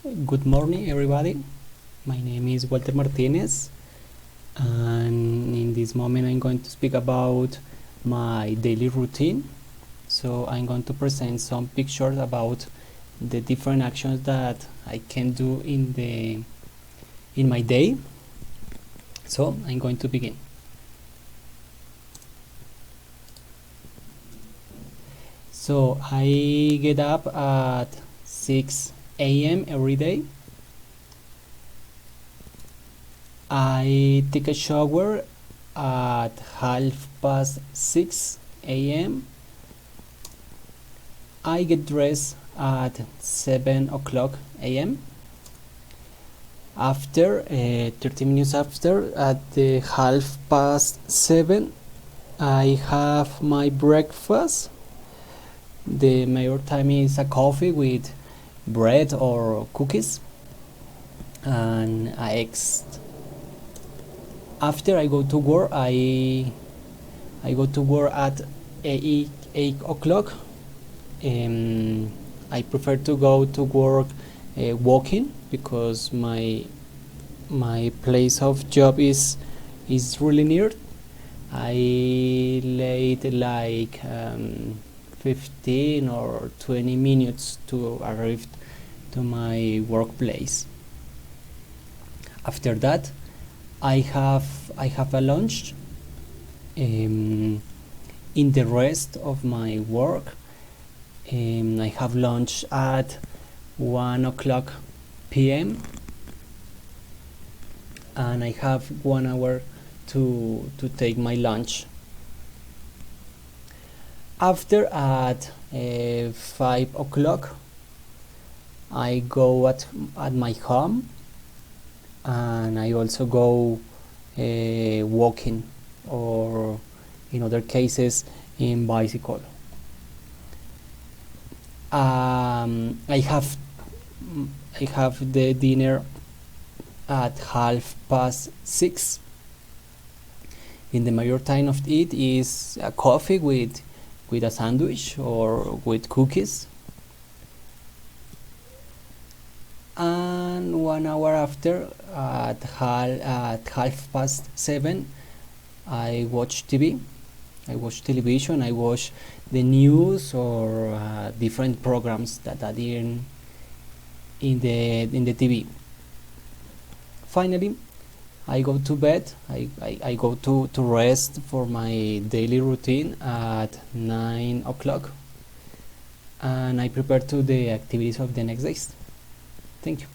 Good morning, everybody. My name is Walter Martinez, and in this moment, I'm going to speak about my daily routine. So, I'm going to present some pictures about the different actions that I can do in my day. So, I'm going to begin. So, I get up at 6 a.m. every day. I take a shower at 6:30 a.m. I get dressed at 7 o'clock a.m. After 30 minutes after, at the 7:30, I have my breakfast. The major time is a coffee with bread or cookies and eggs. After I go to work, I go to work at 8 o'clock. I prefer to go to work walking because my place of job is really near. I late like 15 or 20 minutes to arrive to my workplace. After that, I have a lunch. In the rest of my work, I have lunch at 1 o'clock p.m. and I have 1 hour to take my lunch. After at 5 o'clock, I go at my home, and I also go walking, or in other cases in bicycle. I have the dinner at 6:30. In the major time of it is a coffee with a sandwich or with cookies. And 1 hour after, at 7:30, I watch TV. I watch television. I watch the news or different programs that are in the TV. Finally, I go to bed. I go to rest for my daily routine at 9 o'clock, and I prepare to the activities of the next day. Thank you.